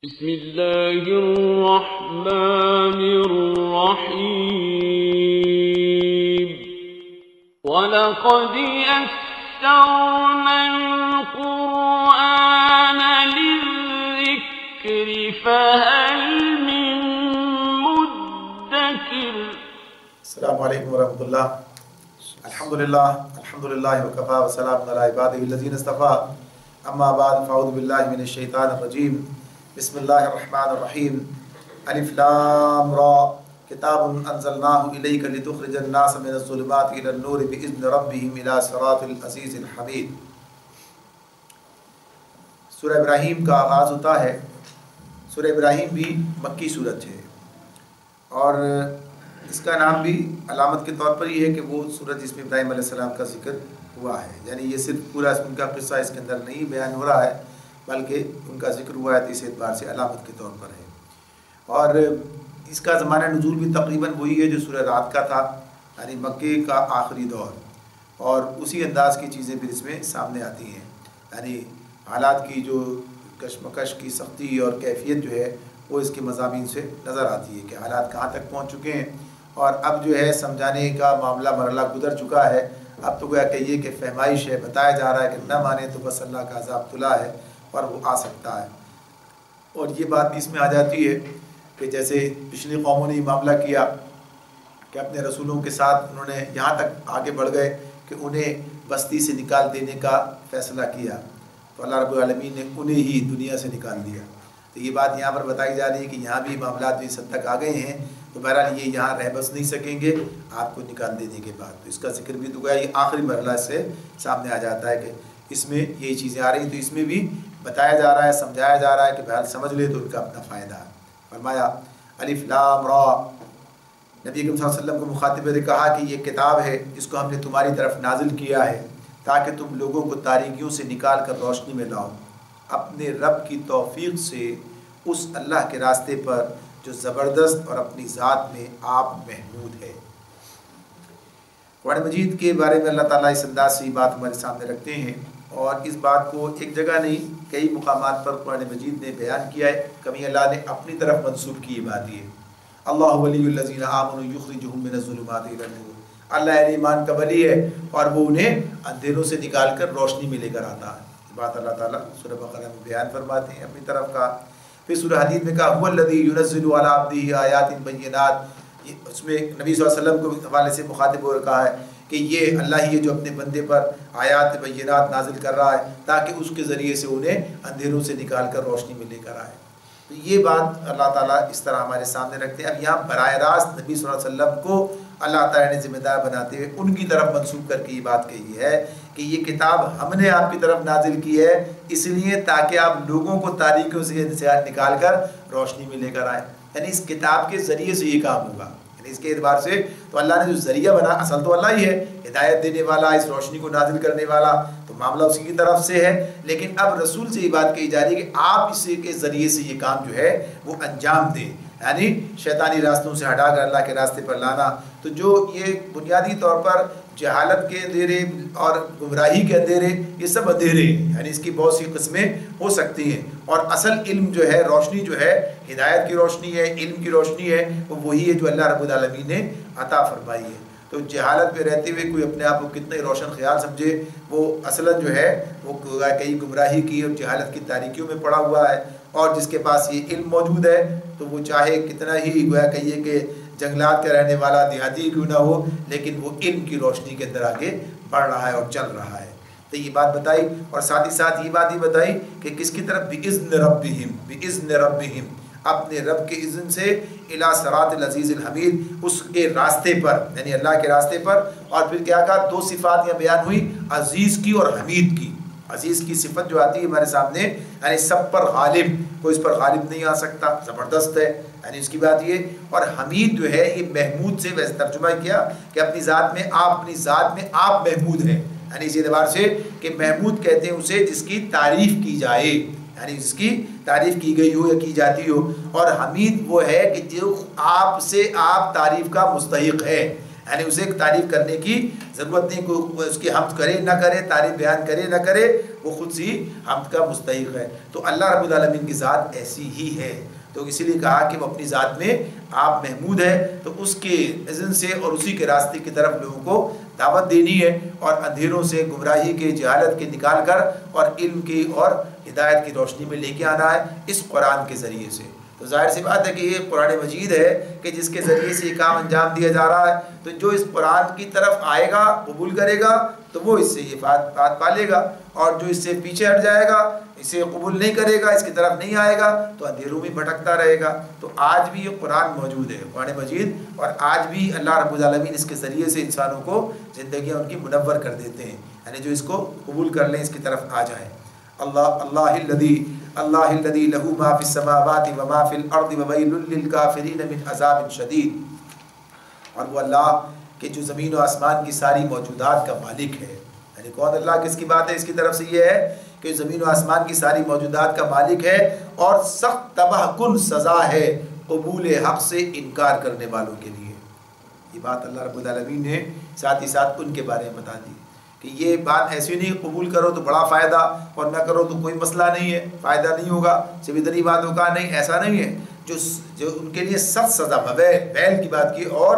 بسم اللہ الرحمن الرحیم وَلَقَدْ يَسَّرْنَا الْقُرْآنَ لِلذِّكْرِ فَهَلْ مِن مُدَّكِرٍ۔ السلام علیکم ورحمۃ اللہ۔ الحمدللہ وکفا وسلام علی عبادہ الذین اصطفیٰ، اما بعد فاعوذ باللہ من الشیطان الرجیم، بسم اللہ الرحمن الرحیم۔ الف لام را، کتاب انزلناہ الیک لتخرج الناس من الظلمات الی النور باذن ربہم الی صراط العزیز الحمید۔ سورہ ابراہیم کا آغاز ہوتا ہے۔ سورہ ابراہیم بھی مکی سورت ہے، اور اس کا نام بھی علامت کے طور پر یہ ہے کہ وہ سورت جس میں ابراہیم علیہ السلام کا ذکر ہوا ہے، یعنی یہ صرف پورا ان کا قصہ اس کے اندر نہیں بیان ہو رہا ہے، بلکہ ان کا ذکر ہوا ہے، اس اعتبار سے علامت کے طور پر ہے۔ اور اس کا زمانہ نزول بھی تقریباً وہی ہے جو سورہ رات کا تھا، یعنی مکے کا آخری دور، اور اسی انداز کی چیزیں پھر اس میں سامنے آتی ہیں، یعنی حالات کی جو کشمکش کی سختی اور کیفیت جو ہے وہ اس کے مضامین سے نظر آتی ہے کہ حالات کہاں تک پہنچ چکے ہیں، اور اب جو ہے سمجھانے کا معاملہ مرحلہ گزر چکا ہے۔ اب تو گویا کہیے کہ فہمائش ہے، بتایا جا رہا ہے کہ نہ مانے تو بس اللہ کا عذاب تلا ہے اور وہ آ سکتا ہے۔ اور یہ بات بھی اس میں آ جاتی ہے کہ جیسے پچھلی قوموں نے یہ معاملہ کیا کہ اپنے رسولوں کے ساتھ انہوں نے یہاں تک آگے بڑھ گئے کہ انہیں بستی سے نکال دینے کا فیصلہ کیا، تو اللہ رب العالمین نے انہیں ہی دنیا سے نکال دیا۔ تو یہ بات یہاں پر بتائی جا رہی ہے کہ یہاں بھی معاملات بھی اس حد تک آ گئے ہیں، تو بہرحال یہ یہاں رہ بس نہیں سکیں گے آپ کو نکال دینے کے بعد۔ تو اس کا ذکر بھی تو گیا، یہ آخری مرحلہ سے سامنے آ جاتا ہے کہ اس میں یہی چیزیں آ رہی ہیں، تو اس میں بھی بتایا جا رہا ہے، سمجھایا جا رہا ہے کہ بہرحال سمجھ لے تو ان کا اپنا فائدہ ہے۔ فرمایا الف لام را، نبی کریم صلی اللہ علیہ وسلم کو مخاطب نے کہا کہ یہ کتاب ہے جس کو ہم نے تمہاری طرف نازل کیا ہے تاکہ تم لوگوں کو تاریکیوں سے نکال کر روشنی میں لاؤ، اپنے رب کی توفیق سے اس اللہ کے راستے پر جو زبردست اور اپنی ذات میں آپ محمود ہے۔ قرآن مجید کے بارے میں اللہ تعالیٰ اس انداز سے یہ بات ہمارے سامنے رکھتے ہیں، اور اس بات کو ایک جگہ نہیں کئی مقامات پر قرآن مجید نے بیان کیا ہے، کبھی اللہ نے اپنی طرف منسوب کی یہ بات ہے۔ اللہ ولی الذین آمنوا یخرجہم من الظلمات الی النور، اللہ اہل ایمان کا ولی ہے اور وہ انہیں اندھیروں سے نکال کر روشنی میں لے کر آتا ہے۔ یہ بات اللہ تعالیٰ سورہ بقرہ میں بیان فرماتے ہیں اپنی طرف کا۔ پھر سورہ حدید میں کہا هو الذی ینزل علی عبدہ آیات بینات، اس میں نبی صلی اللہ علیہ وسلم کو حوالے سے مخاطب ہو رکھا ہے کہ یہ اللہ ہی ہے جو اپنے بندے پر آیات بینات نازل کر رہا ہے تاکہ اس کے ذریعے سے انہیں اندھیروں سے نکال کر روشنی میں لے کر آئے۔ تو یہ بات اللہ تعالیٰ اس طرح ہمارے سامنے رکھتے ہیں۔ اب یہاں براہ راست نبی صلی اللہ علیہ وسلم کو اللہ تعالیٰ نے ذمہ دار بناتے ہوئے ان کی طرف منسوب کر کے یہ بات کہی ہے کہ یہ کتاب ہم نے آپ کی طرف نازل کی ہے اس لیے تاکہ آپ لوگوں کو تاریکیوں سے نکال کر روشنی میں لے کر آئیں، یعنی اس کتاب کے ذریعے سے یہ کام ہوگا۔ اس کے اعتبار سے تو اللہ نے جو ذریعہ بنا، اصل تو اللہ ہی ہے، ہدایت دینے والا، اس روشنی کو نازل کرنے والا، تو معاملہ اسی کی طرف سے ہے، لیکن اب رسول سے یہ بات کہی جا رہی ہے کہ آپ اس کے ذریعے سے یہ کام جو ہے وہ انجام دیں، یعنی شیطانی راستوں سے ہٹا کر اللہ کے راستے پر لانا۔ تو جو یہ بنیادی طور پر جہالت کے اندھیرے اور گمراہی کے اندھیرے، یہ سب اندھیرے ہیں، یعنی اس کی بہت سی قسمیں ہو سکتی ہیں، اور اصل علم جو ہے، روشنی جو ہے، ہدایت کی روشنی ہے، علم کی روشنی ہے، وہ وہی ہے جو اللہ رب العالمین نے عطا فرمائی ہے۔ تو جہالت پہ رہتے ہوئے کوئی اپنے آپ کو کتنے روشن خیال سمجھے، وہ اصلاً جو ہے وہ کئی گمراہی کی اور جہالت کی تاریکیوں میں پڑا ہوا ہے، اور جس کے پاس یہ علم موجود ہے تو وہ چاہے کتنا ہی گویا کہیے کہ جنگلات کا رہنے والا دیہاتی کیوں نہ ہو، لیکن وہ علم کی روشنی کے اندر آگے بڑھ رہا ہے اور چل رہا ہے۔ تو یہ بات بتائی، اور ساتھ ہی ساتھ یہ بات ہی بتائی کہ کس کی طرف، بِإِذْنِ رَبِّهِمْ، اپنے رب کے اذن سے، الی صراط العزیز الحمید، اس کے راستے پر، یعنی اللہ کے راستے پر۔ اور پھر کیا کہا، دو صفات یہاں بیان ہوئی، عزیز کی اور حمید کی۔ عزیز کی صفت جو آتی ہے ہمارے سامنے، یعنی سب پر غالب، کوئی اس پر غالب نہیں آ سکتا، زبردست ہے، یعنی اس کی بات یہ۔ اور حمید جو ہے یہ محمود سے ویسے ترجمہ کیا کہ اپنی ذات میں آپ محمود ہیں، یعنی اس اعتبار سے کہ محمود کہتے ہیں اسے جس کی تعریف کی جائے، یعنی جس کی تعریف کی گئی ہو یا کی جاتی ہو، اور حمید وہ ہے کہ جو آپ سے تعریف کا مستحق ہے، یعنی اسے تعریف کرنے کی ضرورت نہیں، کوئی اس کی حمد کرے نہ کرے، تعریف بیان کرے نہ کرے، وہ خود سی حمد کا مستحق ہے۔ تو اللہ رب العالمین کی ذات ایسی ہی ہے، تو اسی لیے کہا کہ وہ اپنی ذات میں آپ محمود ہے، تو اس کے اذن سے اور اسی کے راستے کی طرف لوگوں کو دعوت دینی ہے، اور اندھیروں سے، گمراہی کے، جہالت کے نکال کر اور علم کی اور ہدایت کی روشنی میں لے کے آنا ہے اس قرآن کے ذریعے سے۔ تو ظاہر سی بات ہے کہ یہ قرآن مجید ہے کہ جس کے ذریعے سے یہ کام انجام دیا جا رہا ہے، تو جو اس قرآن کی طرف آئے گا، قبول کرے گا، تو وہ اس سے یہ بات پالے گا، اور جو اس سے پیچھے ہٹ جائے گا، اسے قبول نہیں کرے گا، اس کی طرف نہیں آئے گا، تو اندھیروں میں بھٹکتا رہے گا۔ تو آج بھی یہ قرآن موجود ہے، قرآن مجید، اور آج بھی اللہ رب العالمین اس کے ذریعے سے انسانوں کو زندگیاں ان کی منور کر دیتے ہیں، یعنی جو اس کو قبول کر لیں، اس کی طرف آ جائیں۔ اللہ الذی لہ ما فی السماوات و ما فی الارض وویل للکافرین من عذاب شدید، اور وہ اللہ کہ جو زمین و آسمان کی ساری موجودات کا مالک ہے، یعنی کون اللہ، کس کی بات ہے؟ اس کی طرف سے یہ ہے کہ زمین و آسمان کی ساری موجودات کا مالک ہے، اور سخت تباہ کن سزا ہے قبول حق سے انکار کرنے والوں کے لیے۔ یہ بات اللہ رب العالمین نے ساتھ ہی ساتھ ان کے بارے میں بتا دی کہ یہ بات ایسی نہیں، قبول کرو تو بڑا فائدہ اور نہ کرو تو کوئی مسئلہ نہیں ہے، فائدہ نہیں ہوگا، صرف اتنی بات ہوگا، نہیں، ایسا نہیں ہے۔ جو ان کے لیے سخت سزا، ویل کی بات کی، اور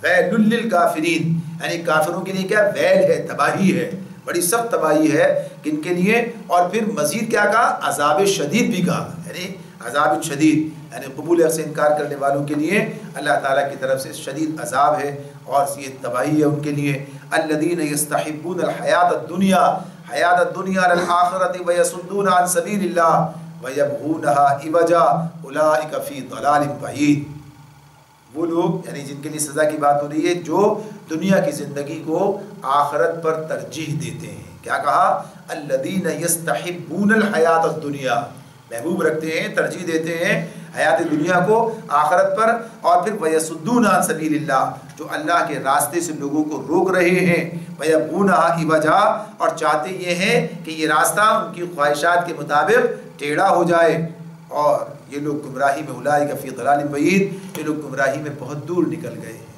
ویل للکافرین، یعنی کافروں کے لیے کیا ویل ہے، تباہی ہے، بڑی سخت تباہی ہے کن کے لیے، اور پھر مزید کیا کہا؟ عذاب شدید بھی کہا، یعنی عذاب شدید، یعنی قبول حق سے انکار کرنے والوں کے لیے اللہ تعالیٰ کی طرف سے شدید عذاب ہے، اور یہ تباہی ہے ان کے لیے۔ الذین یستحبون الحیات الدنیا علی الآخرۃ ویصدون عن سبیل اللہ ویبغونها عوجا اولئک فی ضلال بعید۔ وہ لوگ، یعنی جن کے لیے سزا کی بات ہو رہی ہے، جو دنیا کی زندگی کو آخرت پر ترجیح دیتے ہیں۔ کیا کہا؟ الذین یستحبون الحیات الدنیا، محبوب رکھتے ہیں، ترجیح دیتے ہیں حیات دنیا کو آخرت پر، اور پھر ویصدون عن سبیل اللہ، جو اللہ کے راستے سے لوگوں کو روک رہے ہیں، ویبغونها عوجا، اور چاہتے یہ ہیں کہ یہ راستہ ان کی خواہشات کے مطابق ٹیڑھا ہو جائے، اور یہ لوگ گمراہی میں، اولئک فی ضلال بعید، یہ لوگ گمراہی میں بہت دور نکل گئے ہیں۔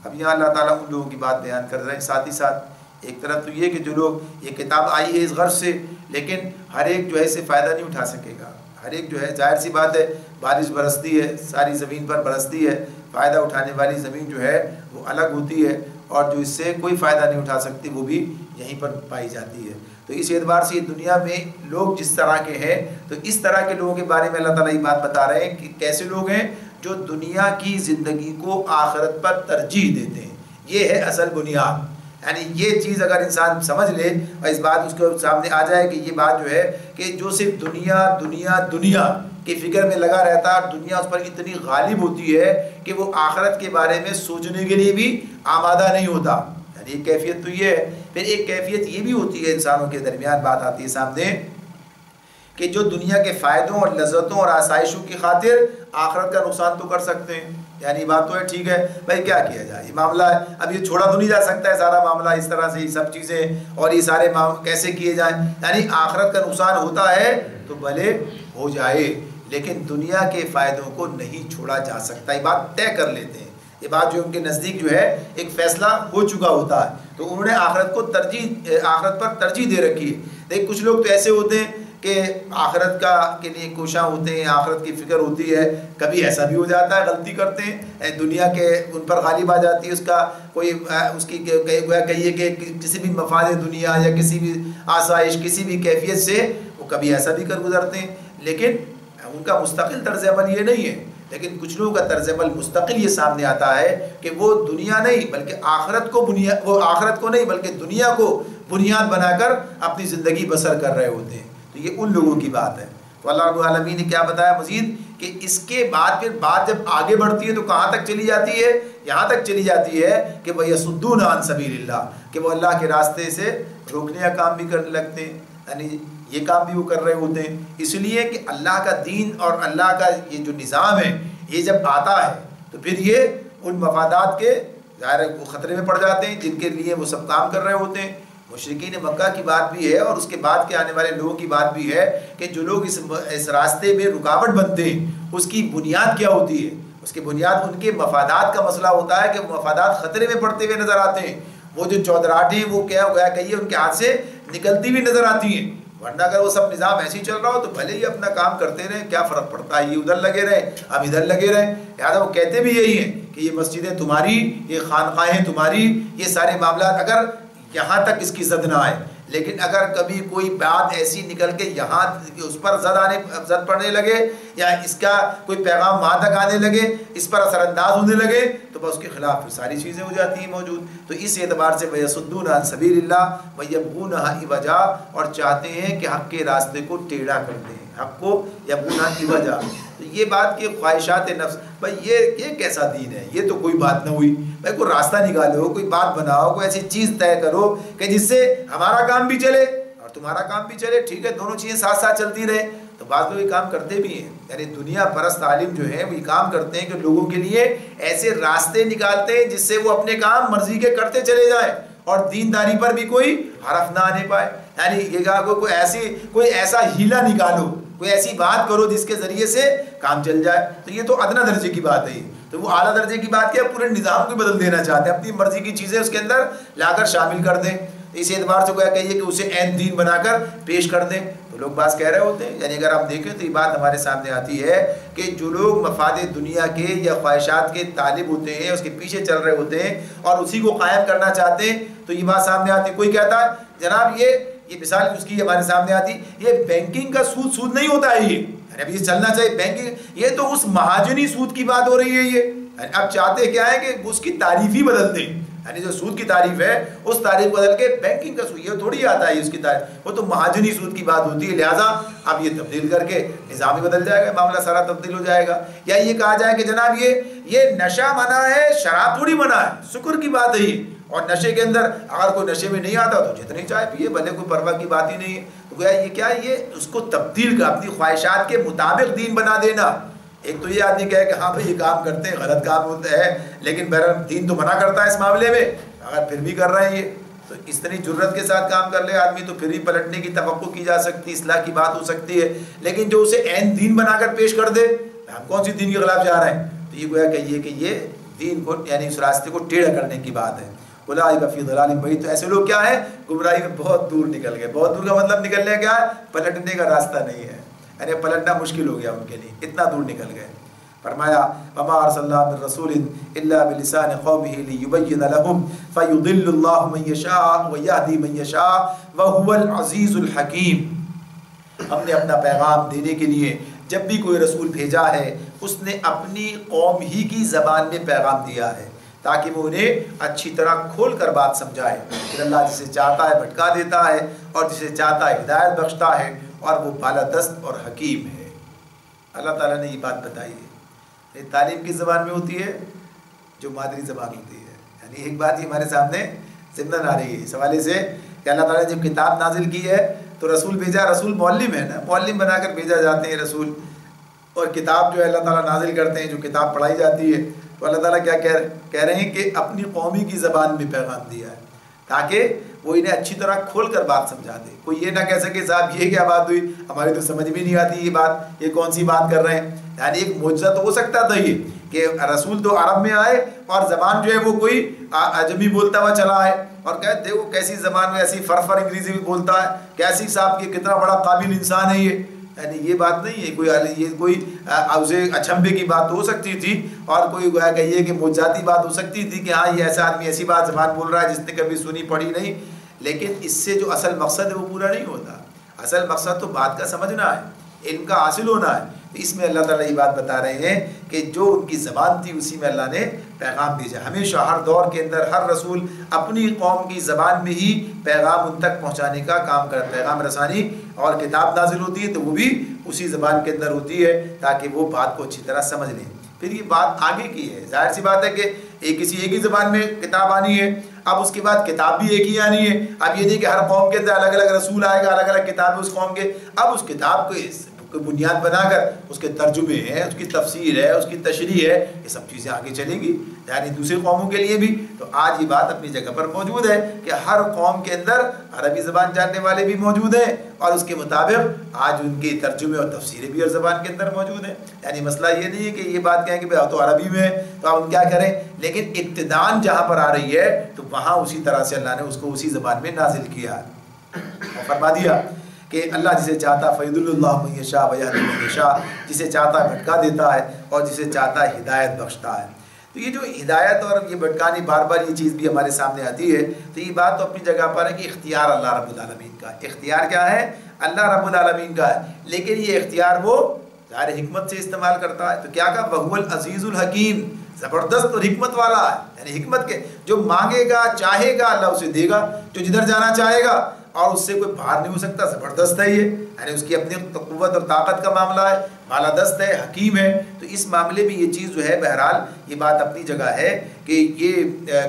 اب یہاں اللہ تعالیٰ ان لوگوں کی بات بیان کر رہے ہیں، ساتھ ہی ساتھ ایک طرف تو یہ کہ جو لوگ، یہ کتاب آئی ہے اس غرض سے، لیکن ہر ایک جو ہے اسے فائدہ نہیں اٹھا سکے گا، ہر ایک جو ہے، ظاہر سی بات ہے، بارش برستی ہے، ساری زمین پر برستی ہے، فائدہ اٹھانے والی زمین جو ہے وہ الگ ہوتی ہے، اور جو اس سے کوئی فائدہ نہیں اٹھا سکتی وہ بھی یہیں پر پائی جاتی ہے۔ تو اس اعتبار سے دنیا میں لوگ جس طرح کے ہیں، تو اس طرح کے لوگوں کے بارے میں اللہ تعالیٰ یہ بات بتا رہے ہیں کہ کیسے لوگ ہیں جو دنیا کی زندگی کو آخرت پر ترجیح دیتے ہیں۔ یہ ہے اصل بنیاد، یعنی یہ چیز اگر انسان سمجھ لے اور اس بات اس کے سامنے آ جائے کہ یہ بات جو ہے کہ جو صرف دنیا دنیا دنیا کی فکر میں لگا رہتا ہے، دنیا اس پر اتنی غالب ہوتی ہے کہ وہ آخرت کے بارے میں سوچنے کے لیے بھی آمادہ نہیں ہوتا، یعنی ایک کیفیت تو یہ ہے۔ پھر ایک کیفیت یہ بھی ہوتی ہے، انسانوں کے درمیان بات آتی ہے سامنے، کہ جو دنیا کے فائدوں اور لذتوں اور آسائشوں کی خاطر آخرت کا نقصان تو کر سکتے ہیں، یعنی بات تو ہے، ٹھیک ہے بھائی کیا کیا جائے، یہ معاملہ ہے، اب یہ چھوڑا تو نہیں جا سکتا ہے سارا معاملہ اس طرح سے، یہ سب چیزیں اور یہ سارے کیسے کیے جائیں، یعنی آخرت کا نقصان ہوتا ہے تو بھلے ہو جائے، لیکن دنیا کے فائدوں کو نہیں چھوڑا جا سکتا، یہ بات طے کر لیتے ہیں، یہ بات جو ان کے نزدیک جو ہے ایک فیصلہ ہو چکا ہوتا ہے، تو انہوں نے آخرت کو آخرت پر ترجیح دے رکھی ہے۔ دیکھ کچھ لوگ تو ایسے ہوتے ہیں کہ آخرت کے لیے کوشاں ہوتے ہیں، آخرت کی فکر ہوتی ہے، کبھی ایسا بھی ہو جاتا ہے غلطی کرتے ہیں، دنیا کے ان پر غالب آ جاتی ہے، اس کا کوئی اس کی کہیے کہ کسی بھی مفاد دنیا یا کسی بھی آسائش، کسی بھی کیفیت سے وہ کبھی ایسا بھی کر گزرتے ہیں، لیکن ان کا مستقل طرز عمل یہ نہیں ہے۔ لیکن کچھ لوگوں کا طرز عمل مستقل یہ سامنے آتا ہے کہ وہ دنیا نہیں بلکہ آخرت کو وہ آخرت کو نہیں بلکہ دنیا کو بنیاد بنا کر اپنی زندگی بسر کر رہے ہوتے ہیں، تو یہ ان لوگوں کی بات ہے۔ تو اللہ رب العالمین نے کیا بتایا مزید کہ اس کے بعد پھر بات جب آگے بڑھتی ہے تو کہاں تک چلی جاتی ہے؟ یہاں تک چلی جاتی ہے کہ وَيَصُدُّونَ عَن سَبِيلِ اللَّهِ، کہ وہ اللہ کے راستے سے روکنے کا کام بھی کرنے لگتے ہیں، یعنی یہ کام بھی وہ کر رہے ہوتے ہیں، اس لیے کہ اللہ کا دین اور اللہ کا یہ جو نظام ہے یہ جب آتا ہے تو پھر یہ ان مفادات کے ظاہر وہ خطرے میں پڑ جاتے ہیں جن کے لیے وہ سب کام کر رہے ہوتے ہیں۔ مشرکین مکہ کی بات بھی ہے اور اس کے بعد کے آنے والے لوگوں کی بات بھی ہے کہ جو لوگ اس راستے میں رکاوٹ بنتے ہیں اس کی بنیاد کیا ہوتی ہے؟ اس کی بنیاد ان کے مفادات کا مسئلہ ہوتا ہے کہ وہ مفادات خطرے میں پڑتے ہوئے نظر آتے ہیں. وہ جو چودراہٹیں وہ کیا گویا کہیے ان کے ہاتھ سے نکلتی ہوئی نظر آتی ہیں. ورنہ اگر وہ سب نظام ایسے ہی چل رہا ہو تو بھلے ہی اپنا کام کرتے رہیں, کیا فرق پڑتا ہے, یہ ادھر لگے رہیں ہم ادھر لگے رہیں. لہٰذا وہ کہتے بھی یہی ہیں کہ یہ مسجدیں تمہاری, یہ خانقاہیں تمہاری, یہ سارے معاملات اگر یہاں تک اس کی زد نہ آئے, لیکن اگر کبھی کوئی بات ایسی نکل کے یہاں اس پر زد پڑنے لگے یا اس کا کوئی پیغام وہاں تک آنے لگے, اس پر اثر انداز ہونے لگے, تو بس اس کے خلاف پھر ساری چیزیں ہو جاتی ہیں موجود. تو اس اعتبار سے وَيَصُدُّونَ عَن سَبِيلِ اللَّهِ وَيَبْغُونَهَا عِوَجًا, اور چاہتے ہیں کہ حق کے راستے کو ٹیڑھا کر دیں, حق کو يَبْغُونَهَا عِوَجًا. تو یہ بات کہ خواہشات نفس, بھائی یہ کیسا دین ہے, یہ تو کوئی بات نہ ہوئی. بھائی کوئی راستہ نکالو, کوئی بات بناؤ, کوئی ایسی چیز طے کرو کہ جس سے ہمارا کام بھی چلے اور تمہارا کام بھی چلے. ٹھیک ہے, دونوں چیزیں ساتھ ساتھ چلتی رہے. تو بعض لوگ یہ کام کرتے بھی ہیں, یعنی دنیا پرست عالم جو ہیں وہ یہ کام کرتے ہیں کہ لوگوں کے لیے ایسے راستے نکالتے ہیں جس سے وہ اپنے کام مرضی کے کرتے چلے جائیں اور دینداری پر بھی کوئی حرف نہ آنے پائے. یعنی یہ کہا کوئی ایسا ہیلا نکالو, کوئی ایسی بات کرو جس کے ذریعے سے کام چل جائے. تو یہ تو ادنیٰ درجے کی بات ہے. تو وہ اعلیٰ درجے کی بات کیا, پورے نظام کو بدل دینا چاہتے ہیں, اپنی مرضی کی چیزیں اس کے اندر لا کر شامل کر دیں. اس اعتبار سے کوئی کہیے کہ اسے عین دین بنا کر پیش کر دیں. تو لوگ بعض کہہ رہے ہوتے ہیں, یعنی اگر آپ دیکھیں تو یہ بات ہمارے سامنے آتی ہے کہ جو لوگ مفاد دنیا کے یا خواہشات کے طالب ہوتے ہیں, اس کے پیچھے چل رہے ہوتے ہیں اور اسی کو قائم کرنا چاہتے ہیں, تو یہ بات سامنے آتی ہے. کوئی کہتا ہے جناب یہ مثال اس کی ہمارے سامنے آتی, یہ بینکنگ کا سود نہیں ہوتا ہے, یہ اب یہ چلنا چاہیے بینکنگ, یہ تو اس مہاجنی سود کی بات ہو رہی ہے. یہ اب چاہتے کیا ہے کہ اس کی تعریف ہی بدل دیں, یعنی جو سود کی تعریف ہے اس تعریف بدل کے بینکنگ کا سود, یہ تھوڑی آتا ہے اس کی تعریف, وہ تو مہاجنی سود کی بات ہوتی ہے. لہٰذا اب یہ تبدیل کر کے نظام ہی بدل جائے گا, معاملہ سارا تبدیل ہو جائے گا. یا یہ کہا جائے کہ جناب یہ نشہ منع ہے, شراب تھوڑی منع ہے, شکر کی بات ہے یہ. اور نشے کے اندر اگر کوئی نشے میں نہیں آتا تو جتنی چائے پیے بھلے, کوئی پرواہ کی بات ہی نہیں ہے. تو گویا یہ کیا ہے, یہ اس کو تبدیل کر اپنی خواہشات کے مطابق دین بنا دینا. ایک تو یہ آدمی کہے کہ ہاں بھائی یہ کام کرتے ہیں, غلط کام ہوتا ہے, لیکن بہرحال دین تو منع کرتا ہے اس معاملے میں, اگر پھر بھی کر رہے ہیں یہ تو اس طرح جرت کے ساتھ کام کر لے آدمی تو پھر بھی پلٹنے کی توقع کی جا سکتی, اصلاح کی بات ہو سکتی ہے. لیکن جو اسے عین دین بنا کر پیش کر دے, ہم کون سی دین کے خلاف جا رہے ہیں, تو یہ گویا کہیے کہ یہ دین کو یعنی اس راستے کو ٹیڑھا کرنے کی بات ہے. اولئک فی ضلال بعید, تو ایسے لوگ کیا ہیں, گمراہی میں بہت دور نکل گئے. بہت دور کا مطلب نکلنے کیا ہے, پلٹنے کا راستہ نہیں ہے, یعنی پلٹنا مشکل ہو گیا ان کے لیے, اتنا دور نکل گئے. فرمایا وما ارسلنا من رسول الا بلسان قومه ليبين لهم فيضل الله من يشاء ويهدي من يشاء وهو العزيز الحكيم. ہم نے اپنا پیغام دینے کے لیے جب بھی کوئی رسول بھیجا ہے اس نے اپنی قوم ہی کی زبان میں پیغام دیا ہے تاکہ وہ انہیں اچھی طرح کھول کر بات سمجھائے. پھر اللہ جسے چاہتا ہے بھٹکا دیتا ہے اور جسے چاہتا ہے ہدایت بخشتا ہے, اور وہ بالادست اور حکیم ہے. اللہ تعالیٰ نے یہ بات بتائی ہے. یہ تعلیم کی زبان میں ہوتی ہے جو مادری زبان ہوتی ہے. یعنی ایک بات یہ ہمارے سامنے ضمن آ رہی ہے اس حوالے سے کہ اللہ تعالیٰ نے جب کتاب نازل کی ہے تو رسول بھیجا, رسول معلم ہے نا, معلم بنا کر بھیجا جاتے ہیں رسول, اور کتاب جو ہے اللہ تعالیٰ نازل کرتے ہیں, جو کتاب پڑھائی جاتی ہے. تو اللہ تعالیٰ کیا کہہ رہے ہیں کہ اپنی قومی کی زبان میں پیغام دیا ہے تاکہ وہ انہیں اچھی طرح کھول کر بات سمجھا دے. کوئی یہ نہ کہہ سکے صاحب یہ کیا بات ہوئی, ہماری تو سمجھ بھی نہیں آتی یہ بات, یہ کون سی بات کر رہے ہیں. یعنی ایک معجزہ تو ہو سکتا تھا یہ کہ رسول تو عرب میں آئے اور زبان جو ہے وہ کوئی عجمی بولتا ہوا چلا ہے, اور کہتے دیکھو کیسی زبان میں ایسی فرفر انگریزی بھی بولتا ہے, کیسی صاحب کی کتنا بڑا قابل انسان ہے یہ. یعنی یہ بات نہیں ہے, یہ کوئی اسے اچھمبے کی بات ہو سکتی تھی اور کوئی گویا کہیے کہ معجزاتی بات ہو سکتی تھی کہ ہاں یہ ایسا آدمی ایسی بات زبان بول رہا ہے جس نے کبھی سنی پڑھی نہیں. لیکن اس سے جو اصل مقصد ہے وہ پورا نہیں ہوتا. اصل مقصد تو بات کا سمجھنا ہے, علم کا حاصل ہونا ہے. اس میں اللہ تعالیٰ یہ بات بتا رہے ہیں کہ جو ان کی زبان تھی اسی میں اللہ نے پیغام بھیجا. ہمیشہ ہر دور کے اندر ہر رسول اپنی قوم کی زبان میں ہی پیغام ان تک پہنچانے کا کام کرتا ہے. پیغام رسانی اور کتاب نازل ہوتی ہے تو وہ بھی اسی زبان کے اندر ہوتی ہے تاکہ وہ بات کو اچھی طرح سمجھ لیں. پھر یہ بات آگے کی ہے, ظاہر سی بات ہے کہ کسی ایک ہی زبان میں کتاب آنی ہے, اب اس کے بعد کتاب بھی ایک ہی آنی ہے. اب یہ نہیں کہ ہر قوم کے اندر الگ الگ رسول آئے گا, الگ الگ کتاب اس قوم کے. اب اس کتاب کو بنیاد بنا کر اس کے ترجمے ہیں, اس کی تفسیر ہے, اس کی تشریح ہے, یہ سب چیزیں آگے چلیں گی یعنی دوسری قوموں کے لیے بھی. تو آج یہ بات اپنی جگہ پر موجود ہے کہ ہر قوم کے اندر عربی زبان جاننے والے بھی موجود ہیں اور اس کے مطابق آج ان کے ترجمے اور تفسیریں بھی اور زبان کے اندر موجود ہیں. یعنی مسئلہ یہ نہیں ہے کہ یہ بات کہیں کہ بھائی تو عربی میں ہے تو آپ ہم کیا کریں, لیکن ابتداءً جہاں پر آ رہی ہے تو وہاں اسی طرح سے اللہ نے اس کو اسی زبان میں نازل کیا اور فرما دیا کہ اللہ جسے چاہتا فیضل اللہ من یشاء ویہدی من یشاء, جسے چاہتا ہے بھٹکا دیتا ہے اور جسے چاہتا ہے ہدایت بخشتا ہے. تو یہ جو ہدایت اور یہ بھٹکانی بار بار یہ چیز بھی ہمارے سامنے آتی ہے, تو یہ بات تو اپنی جگہ پر ہے کہ اختیار اللہ رب العالمین کا. اختیار کیا ہے؟ اللہ رب العالمین کا ہے, لیکن یہ اختیار وہ ظاہر حکمت سے استعمال کرتا ہے. تو کیا کہا؟ وَهُوَ الْعَزِيزُ الْحَكِيمُ, زبردست اور حکمت والا ہے. یعنی حکمت کے جو مانگے گا چاہے گا اللہ اسے دے گا, جو جدھر جانا چاہے گا اور اس سے کوئی باہر نہیں ہو سکتا. زبردست ہے یہ, یعنی اس کی اپنی قوت اور طاقت کا معاملہ ہے, بالادست ہے, حکیم ہے. تو اس معاملے میں یہ چیز جو ہے بہرحال یہ بات اپنی جگہ ہے کہ یہ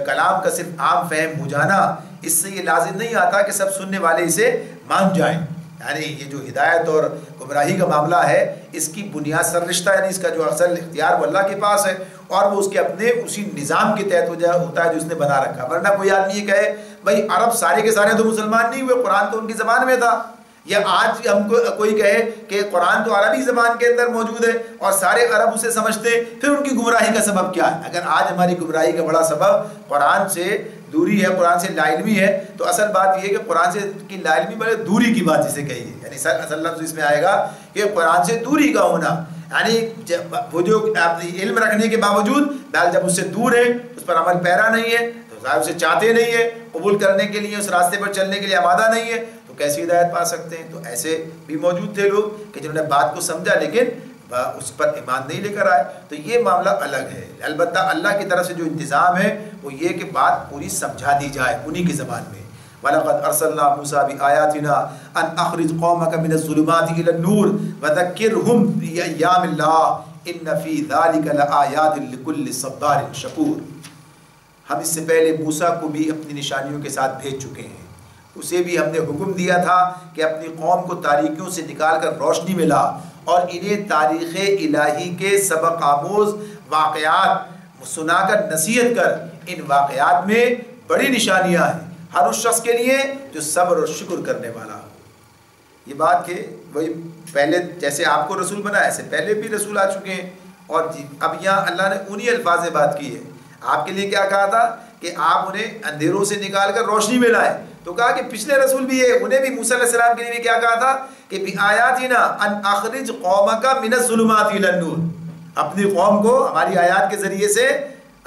کلام کا صرف عام فہم ہو جانا اس سے یہ لازم نہیں آتا کہ سب سننے والے اسے مان جائیں. یعنی یہ جو ہدایت اور گمراہی کا معاملہ ہے اس کی بنیاد سر رشتہ, یعنی اس کا جو اصل اختیار وہ اللہ کے پاس ہے اور وہ اس کے اپنے اسی نظام کے تحت ہوتا ہے جو اس نے بنا رکھا. ورنہ کوئی آدمی یہ کہے بھائی عرب سارے کے سارے تو مسلمان نہیں ہوئے, قرآن تو ان کی زبان میں تھا, یا آج ہم کو کوئی کہے کہ قرآن تو عربی زبان کے اندر موجود ہے اور سارے عرب اسے سمجھتے ہیں, پھر ان کی گمراہی کا سبب کیا ہے؟ اگر آج ہماری گمراہی کا بڑا سبب قرآن سے دوری ہے, قرآن سے لا علمی ہے, تو اصل بات یہ ہے کہ قرآن سے کی لا علمی بڑے دوری کی بات جسے کہی ہے. یعنی اصل لفظ اس میں آئے گا کہ قرآن سے دوری کا ہونا, یعنی وہ جو علم رکھنے کے باوجود جب اس سے دور ہے, اس پر عمل پیرا نہیں ہے, تو ظاہر اسے چاہتے نہیں ہے, قبول کرنے کے لیے اس راستے پر چلنے کے لیے آمادہ نہیں ہے, تو کیسی ہدایت پا سکتے ہیں؟ تو ایسے بھی موجود تھے لوگ کہ جنہوں نے بات کو سمجھا لیکن اس پر ایمان نہیں لے کر آئے. تو یہ معاملہ الگ ہے. البتہ اللہ کی طرف سے جو انتظام ہے وہ یہ کہ بات پوری سمجھا دی جائے انہی کی زبان میں. وَلَقَدْ أَرْسَلْنَا مُوسَىٰ بِآيَاتِنَا أَنْ أَخْرِجْ قَوْمَكَ مِنَ الظُّلُمَاتِ إِلَى النُّورِ وَذَكِّرْهُمْ بِأَيَّامِ اللَّهِ إِنَّ فِي ذَلِكَ لَآيَاتٍ لِكُلِّ صَبَّارٍ شَكُورٍ. ہم اس سے پہلے موسیٰ کو بھی اپنی نشانیوں کے ساتھ بھیج چکے ہیں. اسے بھی ہم نے حکم دیا تھا کہ اپنی قوم کو تاریکیوں سے نکال کر روشنی میں لا اور انہیں تاریخ الہی کے سبق آموز واقعات سنا کر نصیحت کر. ان واقعات میں بڑی نشانیاں ہیں ہر اس شخص کے لیے جو صبر اور شکر کرنے والا ہو. یہ بات کہ وہی پہلے جیسے آپ کو رسول بنا ایسے پہلے بھی رسول آ چکے ہیں, اور اب یہاں اللہ نے انہی الفاظ سے بات کی ہے. آپ کے لیے کیا کہا تھا کہ آپ انہیں اندھیروں سے نکال کر روشنی میں لائیں, تو کہا کہ پچھلے رسول بھی ہے, انہیں بھی موسیٰ علیہ السلام کے لیے بھی کیا کہا تھا کہ بِآیاتِنَا أَنْ أَخْرِجْ قَوْمَكَ مِنَ الظُّلُمَاتِ إِلَى النُّورِ, اپنی قوم کو ہماری آیات کے ذریعے سے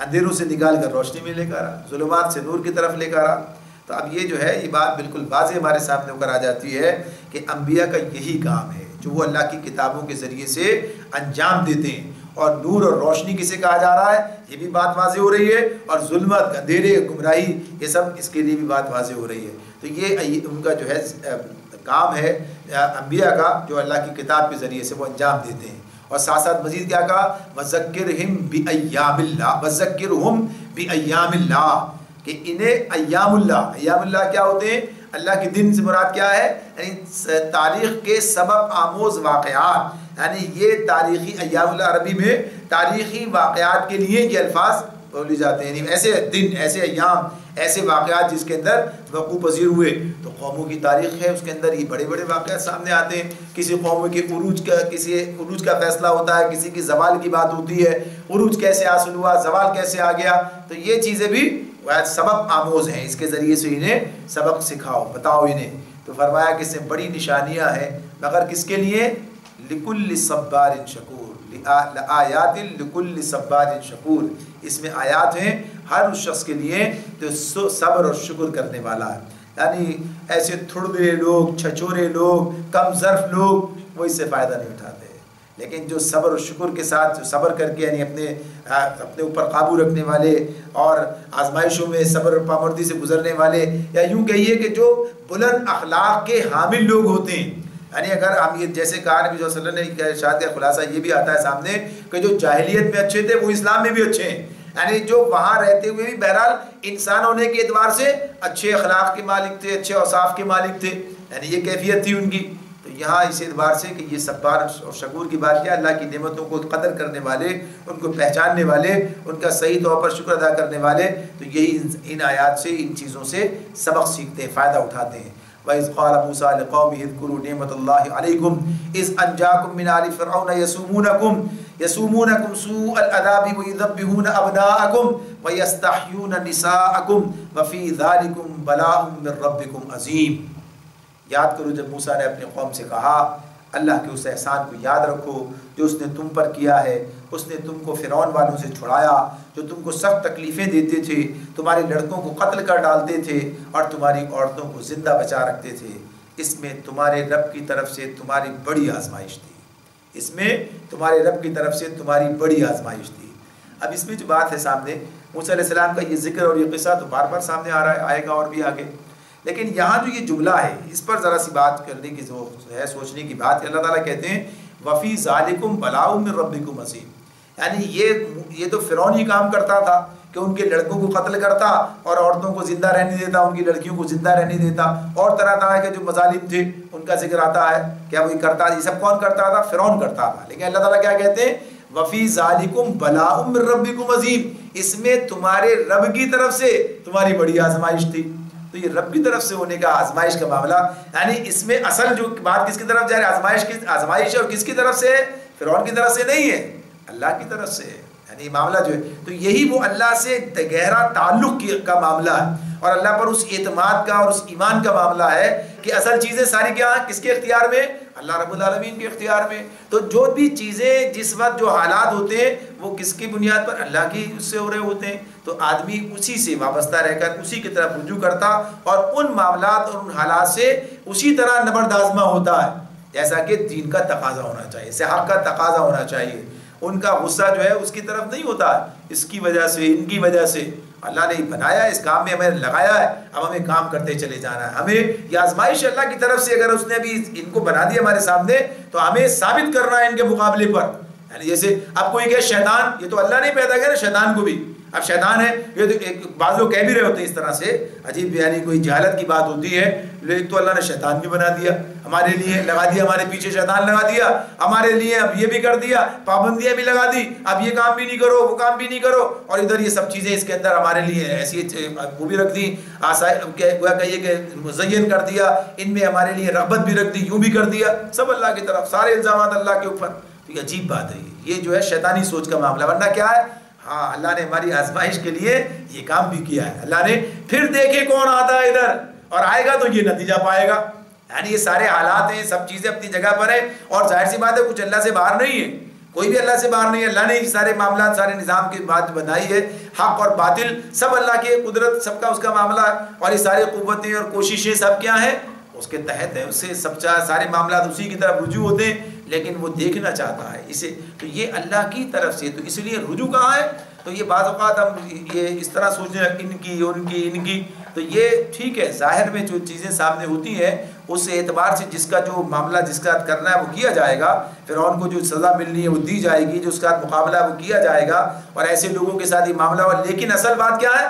اندھیروں سے نکال کر روشنی میں لے کر آ, ظلمات سے نور کی طرف لے کر آ. تو اب یہ جو ہے یہ بات بالکل واضح ہمارے سامنے ہو کر آ جاتی ہے کہ انبیاء کا یہی کام ہے جو وہ اللہ کی کتابوں کے ذریعے سے انجام دیتے ہیں. اور نور اور روشنی کسے کہا جا رہا ہے یہ بھی بات واضح ہو رہی ہے, اور ظلمت, اندھیرے, گمراہی, یہ سب اس کے لیے بھی بات واضح ہو رہی ہے. تو یہ ان کا جو ہے کام ہے انبیاء کا جو اللہ کی کتاب کے ذریعے سے وہ انجام دیتے ہیں. اور ساتھ ساتھ مزید کیا کہا وَذَكِّرْهِمْ بِأَيَّامِ اللَّهِ وَذَكِّرْهُمْ بِأَيَّامِ اللَّهِ کہ انہیں ایام اللہ کیا ہوتے ہیں؟ اللہ کے دن سے مراد کیا ہے؟ یعنی تاریخ کے سبق آموز واقعات, یعنی یہ تاریخی ایام اللہ عربی میں تاریخی واقعات کے لیے یہ الفاظ بولی جاتے ہیں. یعنی ایسے دن, ایسے ایام, ایسے واقعات جس کے اندر وقوع پذیر ہوئے. تو قوموں کی تاریخ ہے, اس کے اندر یہ بڑے بڑے واقعات سامنے آتے ہیں. کسی قوم کے عروج کا فیصلہ ہوتا ہے, کسی کی زوال کی بات ہوتی ہے, عروج کیسے حاصل ہوا, زوال کیسے آ گیا. تو یہ چیزیں بھی سبق آموز ہیں, اس کے ذریعے سے انہیں سبق سکھاؤ, بتاؤ انہیں. تو فرمایا کہ اس سے بڑی نشانیاں ہیں مگر کس کے لیے؟ لِكُلِّ صَبَّارٍ شَكُورٍ, لِآيَاتٍ لِكُلِّ صَبَّارٍ شَكُورٍ. اس میں آیات ہیں ہر اس شخص کے لیے جو صبر اور شکر کرنے والا ہے. یعنی ایسے تھڑے لوگ, چھچورے لوگ, کم ظرف لوگ وہ اس سے فائدہ نہیں اٹھاتے, لیکن جو صبر اور شکر کے ساتھ جو صبر کر کے یعنی اپنے اوپر قابو رکھنے والے اور آزمائشوں میں صبر اور پامردی سے گزرنے والے, یا یوں کہیے کہ جو بلند اخلاق کے حامل لوگ ہوتے ہیں. یعنی اگر ہم یہ جیسے کہا نبی صلی اللہ علیہ وسلم نے ارشاد کا خلاصہ یہ بھی آتا ہے سامنے کہ جو جاہلیت میں اچھے تھے وہ اسلام میں بھی اچھے ہیں. یعنی جو وہاں رہتے ہوئے بھی بہرحال انسان ہونے کے اعتبار سے اچھے اخلاق کے مالک تھے, اچھے اوصاف کے مالک تھے, یعنی یہ کیفیت تھی ان کی. تو یہاں اس اعتبار سے کہ یہ صبار اور شکور کی بات کیا, اللہ کی نعمتوں کو قدر کرنے والے, ان کو پہچاننے والے, ان کا صحیح طور پر شکر ادا کرنے والے, تو یہی ان آیات سے ان چیزوں سے سبق سیکھتے ہیں, فائدہ اٹھاتے ہیں. وَإِذْ قَالَ مُوسَىٰ لِقَوْمِهِ اذْكُرُوا نِعْمَةَ اللَّهِ عَلَيْكُمْ إِذْ أَنْجَاكُمْ مِنْ آلِ فِرْعَوْنَ يَسُومُونَكُمْ سُوءَ الْعَذَابِ وَيُذَبِّحُونَ أَبْنَاءَكُمْ وَيَسْتَحْيُونَ نِسَاءَكُمْ وَفِي ذَلِكُمْ بَلَاءٌ مِّن رَّبِّكُمْ عَظِيمٌ۔ یاد کرو جب موسیٰ نے اپنی قوم سے کہا اللہ کے اس احسان کو یاد رکھو جو اس نے تم پر کیا ہے، اس نے تم کو فرعون والوں سے چھڑایا جو تم کو سخت تکلیفیں دیتے تھے، تمہارے لڑکوں کو قتل کر ڈالتے تھے اور تمہاری عورتوں کو زندہ بچا رکھتے تھے، اس میں تمہارے رب کی طرف سے تمہاری بڑی آزمائش تھی، اس میں تمہارے رب کی طرف سے تمہاری بڑی آزمائش تھی۔ اب اس میں جو بات ہے سامنے موسیٰ علیہ السلام کا یہ ذکر اور یہ قصہ تو بار بار سامنے آ رہا ہے، آئے گا اور بھی آگے، لیکن یہاں جو یہ جملہ ہے اس پر ذرا سی بات کرنے کی جو ہے سوچنے کی بات ہے۔ اللہ تعالیٰ کہتے ہیں وَفِي ذَلِكُمْ بَلَاءٌ مِّن رَّبِّكُمْ عَظِيمٌ، یعنی یہ تو فرعون ہی کام کرتا تھا کہ ان کے لڑکوں کو قتل کرتا اور عورتوں کو زندہ رہنے دیتا، ان کی لڑکیوں کو زندہ رہنے دیتا، اور طرح طرح کے جو مظالم تھے ان کا ذکر آتا ہے۔ کیا وہی کرتا؟ یہ سب کون کرتا تھا؟ فرعون کرتا تھا۔ لیکن اللہ تعالیٰ کیا کہتے ہیں وَفِي ذَلِكُمْ بَلَاءٌ مِّن رَّبِّكُمْ عَظِيمٌ، اس میں تمہارے رب کی طرف سے تمہاری بڑی آزمائش تھی۔ تو یہ رب کی طرف سے ہونے کا آزمائش کا معاملہ، یعنی اس میں اصل جو بات کس کی طرف جا رہی ہے، آزمائش ہے، اور کس کی طرف سے ہے؟ فرعون کی طرف سے نہیں ہے، اللہ کی طرف سے ہے۔ یعنی معاملہ جو ہے تو یہی وہ اللہ سے گہرا تعلق کا معاملہ ہے اور اللہ پر اس اعتماد کا اور اس ایمان کا معاملہ ہے کہ اصل چیزیں ساری کیا ہیں، کس کے اختیار میں؟ اللہ رب العالمین کے اختیار میں۔ تو جو بھی چیزیں جس وقت جو حالات ہوتے ہیں وہ کس کی بنیاد پر؟ اللہ کی اس سے ہو رہے ہوتے ہیں۔ تو آدمی اسی سے وابستہ رہ کر اسی کی طرف رجوع کرتا اور ان معاملات اور ان حالات سے اسی طرح نبردآزما ہوتا ہے جیسا کہ دین کا تقاضا ہونا چاہیے، صحت کا تقاضا ہونا چاہیے۔ ان کا غصہ جو ہے اس کی طرف نہیں ہوتا، اس کی وجہ سے، ان کی وجہ سے اللہ نے بنایا، اس کام میں ہمیں لگایا ہے، اب ہمیں کام کرتے چلے جانا ہے۔ ہمیں یہ آزمائش اللہ کی طرف سے، اگر اس نے بھی ان کو بنا دیا ہمارے سامنے تو ہمیں ثابت کرنا ہے ان کے مقابلے پر۔ یعنی جیسے اب کوئی کہ شیطان، یہ تو اللہ نے پیدا کیا نا شیطان کو بھی، اب شیطان ہے، یہ تو ایک بعض لوگ کہہ بھی رہے ہوتے ہیں اس طرح سے عجیب، یعنی کوئی جہالت کی بات ہوتی ہے، لیکن تو اللہ نے شیطان بھی بنا دیا ہمارے لیے، لگا دیا ہمارے پیچھے شیطان لگا دیا ہمارے لیے، اب یہ بھی کر دیا، پابندیاں بھی لگا دی، اب یہ کام بھی نہیں کرو وہ کام بھی نہیں کرو، اور ادھر یہ سب چیزیں اس کے اندر ہمارے لیے ایسی وہ بھی رکھ دی، گویا کہیے کہ مزین کر دیا، ان میں ہمارے لیے رغبت بھی رکھ دی، یوں بھی کر دیا، سب اللہ کی طرف، سارے الزامات اللہ کے اوپر۔ تو یہ عجیب بات ہے، یہ جو ہے شیطانی سوچ کا معاملہ، ورنہ کیا ہے؟ ہاں اللہ نے ہماری آزمائش کے لیے یہ کام بھی کیا ہے، اللہ نے پھر دیکھے کون آتا ہے ادھر اور آئے گا تو یہ نتیجہ پائے گا۔ یعنی یہ سارے حالات ہیں، سب چیزیں اپنی جگہ پر ہیں، اور ظاہر سی بات ہے کچھ اللہ سے باہر نہیں ہے، کوئی بھی اللہ سے باہر نہیں ہے، اللہ نے یہ سارے معاملات، سارے نظام کی بات بنائی ہے، حق اور باطل سب اللہ کی قدرت، سب کا اس کا معاملہ ہے، اور یہ ساری قوتیں اور کوششیں سب کیا ہیں؟ اس کے تحت ہے، اس سے سب سارے معاملات اسی کی طرف رجوع ہوتے ہیں، لیکن وہ دیکھنا چاہتا ہے اسے، تو یہ اللہ کی طرف سے، تو اس لیے رجوع کہاں ہے؟ تو یہ بعض اوقات ہم یہ اس طرح سوچنے لگتے ان کی، تو یہ ٹھیک ہے، ظاہر میں جو چیزیں سامنے ہوتی ہیں اس اعتبار سے جس کا جو معاملہ جس کا کرنا ہے وہ کیا جائے گا، فرعون کو جو سزا ملنی ہے وہ دی جائے گی، جو اس کا مقابلہ ہے وہ کیا جائے گا، اور ایسے لوگوں کے ساتھ یہ معاملہ ہوا، لیکن اصل بات کیا ہے؟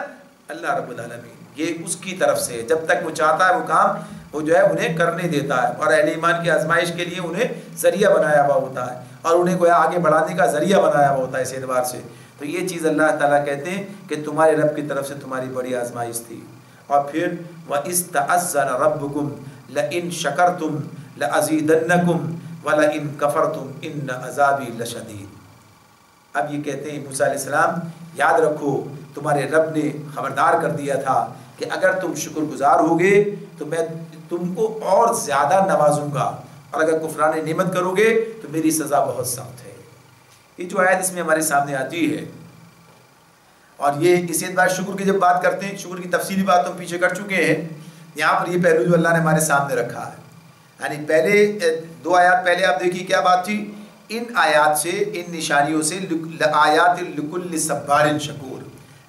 اللہ رب العالمین، یہ اس کی طرف سے، جب تک وہ چاہتا ہے وہ کام وہ جو ہے انہیں کرنے دیتا ہے، اور اہل ایمان کی آزمائش کے لیے انہیں ذریعہ بنایا ہوا ہوتا ہے، اور انہیں کوئی آگے بڑھانے کا ذریعہ بنایا ہوا ہوتا ہے اس اعتبار سے۔ تو یہ چیز اللہ تعالیٰ کہتے ہیں کہ تمہارے رب کی طرف سے تمہاری بڑی آزمائش تھی۔ اور پھر وَإِذْ تَعَذَّنَ رَبُّكُمْ لَئِن شَكَرْتُمْ لَأَزِيدَنَّكُمْ وَلَئِن كَفَرْتُمْ إِنَّ عَذَابِي لَشَدِيدٌ۔ اب یہ کہتے ہیں موسیٰ علیہ السلام یاد رکھو تمہارے رب نے خبردار کر دیا تھا کہ اگر تم شکر گزار ہوگے تو میں تم کو اور زیادہ نوازوں گا، اور اگر کفران نعمت کرو گے تو میری سزا بہت سخت ہے۔ یہ جو آیت اس میں ہمارے سامنے آتی ہے، اور یہ اس اعتبار شکر کی جب بات کرتے ہیں، شکر کی تفصیلی بات ہم پیچھے کر چکے ہیں، یہاں پر یہ پہلو جو اللہ نے ہمارے سامنے رکھا ہے، یعنی پہلے 2 آیات پہلے آپ دیکھیے کیا بات تھی، ان آیات سے، ان نشانیوں سے آیات لکل صبار شکور،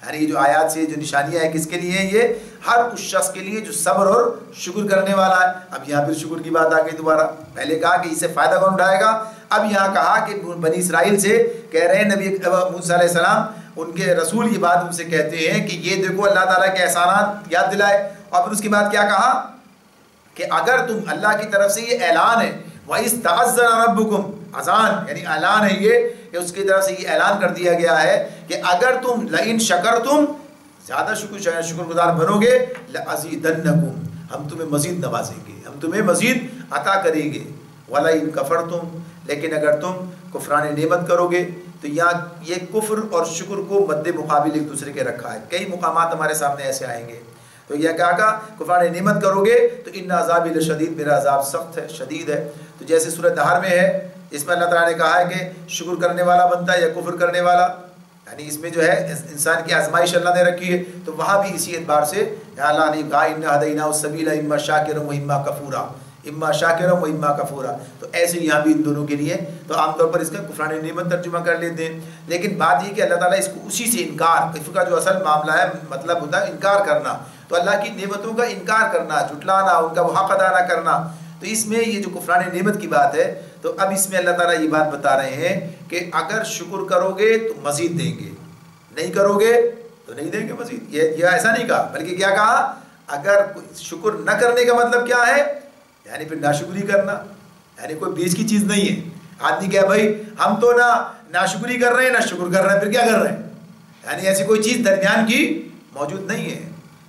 یعنی یہ جو آیات سے جو نشانیاں ہیں کس کے لیے ہیں؟ یہ ہر اس شخص کے لیے جو صبر اور شکر کرنے والا ہے۔ اب یہاں پھر شکر کی بات آ گئی دوبارہ، پہلے کہا کہ اسے فائدہ کون اٹھائے گا، اب یہاں کہا کہ بنی اسرائیل سے کہہ رہے ہیں، نبی موسیٰ علیہ السلام ان کے رسول یہ بات ان سے کہتے ہیں کہ یہ دیکھو اللہ تعالیٰ کے احسانات یاد دلائے، اور پھر اس کے بعد کیا کہا کہ اگر تم، اللہ کی طرف سے یہ اعلان ہے، وَإِذْ تَعَذَّنَ رَبُّكُمْ، اذان یعنی اعلان ہے یہ کہ اس کی طرف سے یہ اعلان کر دیا گیا ہے کہ اگر تم لئن شکرتم، زیادہ شکر گزار بنو گے، لَأَزِيدَنَّكُمْ، ہم تمہیں مزید نوازیں گے، ہم تمہیں مزید عطا کریں گے۔ وَلَئِن كَفَرْتُمْ، لیکن اگر تم کفران نعمت کرو گے، تو یہاں یہ کفر اور شکر کو مد مقابل ایک دوسرے کے رکھا ہے۔ کئی مقامات ہمارے سامنے ایسے آئیں گے، تو یہ کہا کفران نعمت کرو گے تو ان عذابی لشدید، میرا عذاب سخت ہے، شدید ہے۔ تو جیسے سورۃ دہر میں ہے، اس میں اللہ تعالیٰ نے کہا ہے کہ شکر کرنے والا بنتا ہے یا کفر کرنے والا، یعنی اس میں جو ہے انسان کی آزمائش اللہ نے رکھی ہے۔ تو وہاں بھی اسی اعتبار سے اللہ نے کہا اِنَّا هَدَيْنَاهُ السَّبِيلَ إِمَّا شَاكِرًا وَإِمَّا كَفُورًا، اما شاکرا و اما کفورا۔ تو ایسے یہاں بھی ان دونوں کے لیے، تو عام طور پر اس کا کفران نعمت ترجمہ کر لیتے ہیں، لیکن بات یہ کہ اللہ تعالیٰ اس کو اسی سے انکار، کفر کا جو اصل معاملہ ہے مطلب ہوتا ہے انکار کرنا، تو اللہ کی نعمتوں کا انکار کرنا، جھٹلانا، ان کا وہ حق ادا نہ کرنا۔ تو اس میں یہ جو کفران نعمت کی بات ہے، تو اب اس میں اللہ تعالیٰ یہ بات بتا رہے ہیں کہ اگر شکر کرو گے تو مزید دیں گے، نہیں کرو گے تو نہیں دیں گے مزید۔ یہ ایسا نہیں کہا، بلکہ کیا کہا، اگر شکر نہ کرنے کا مطلب کیا ہے، یعنی پھر ناشکری کرنا، یعنی کوئی بیچ کی چیز نہیں ہے۔ آدمی کہے بھائی ہم تو نہ ناشکری کر رہے ہیں نہ شکر کر رہے ہیں، پھر کیا کر رہے ہیں، یعنی ایسی کوئی چیز درمیان کی موجود نہیں ہے،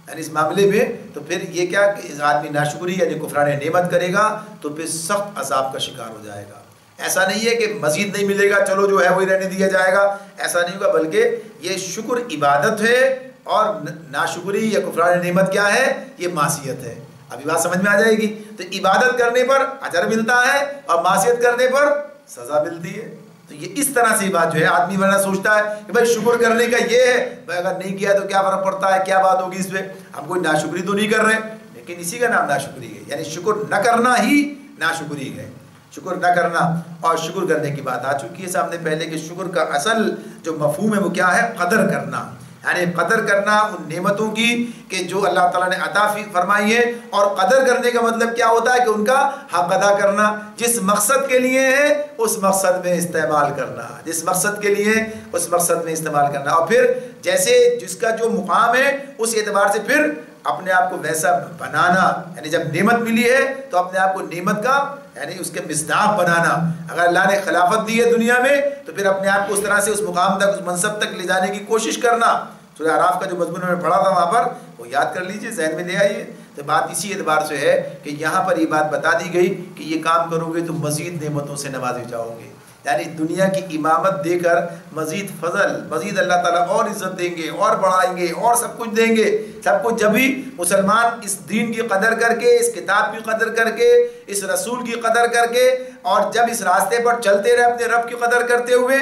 یعنی اس معاملے میں تو پھر یہ کیا کہ آدمی ناشکری یعنی کفران نعمت کرے گا تو پھر سخت عذاب کا شکار ہو جائے گا۔ ایسا نہیں ہے کہ مزید نہیں ملے گا چلو جو ہے وہی رہنے دیا جائے گا، ایسا نہیں ہوگا، بلکہ یہ شکر عبادت ہے اور ناشکری یا کفران نعمت کیا ہے، یہ معصیت ہے۔ ابھی بات سمجھ میں آ جائے گی۔ تو عبادت کرنے پر اجر ملتا ہے اور معصیت کرنے پر سزا ملتی ہے۔ تو یہ اس طرح سے بات جو ہے، آدمی ورنہ سوچتا ہے کہ بھائی شکر کرنے کا یہ ہے، بھائی اگر نہیں کیا تو کیا فرق پڑتا ہے، کیا بات ہوگی اس پہ، ہم کوئی ناشکری تو نہیں کر رہے، لیکن اسی کا نام ناشکری ہے، یعنی شکر نہ کرنا ہی ناشکری ہے۔ شکر نہ کرنا اور شکر کرنے کی بات آ چکی ہے سامنے پہلے کہ شکر کا اصل جو مفہوم ہے وہ کیا ہے، قدر کرنا، یعنی قدر کرنا ان نعمتوں کی کہ جو اللہ تعالیٰ نے عطا فرمائی ہے، اور قدر کرنے کا مطلب کیا ہوتا ہے کہ ان کا حق ادا کرنا، جس مقصد کے لیے ہے اس مقصد میں استعمال کرنا، جس مقصد کے لیے اس مقصد میں استعمال کرنا، اور پھر جیسے جس کا جو مقام ہے اس اعتبار سے پھر اپنے آپ کو ویسا بنانا، یعنی جب نعمت ملی ہے تو اپنے آپ کو نعمت کا یعنی اس کے مصداق بنانا۔ اگر اللہ نے خلافت دی ہے دنیا میں تو پھر اپنے آپ کو اس طرح سے اس مقام تک، اس منصب تک لے جانے کی کوشش کرنا۔ سورہ اعراف کا جو مضمون میں پڑھا تھا وہاں پر وہ یاد کر لیجئے، ذہن میں لے آئیے۔ تو بات اسی اعتبار سے ہے کہ یہاں پر یہ بات بتا دی گئی کہ یہ کام کرو گے تو مزید نعمتوں سے نوازے جاؤ گے، یعنی دنیا کی امامت دے کر مزید فضل، مزید اللہ تعالیٰ اور عزت دیں گے اور بڑھائیں گے اور سب کچھ دیں گے۔ سب کچھ جب بھی مسلمان اس دین کی قدر کر کے، اس کتاب کی قدر کر کے، اس رسول کی قدر کر کے، اور جب اس راستے پر چلتے رہے اپنے رب کی قدر کرتے ہوئے،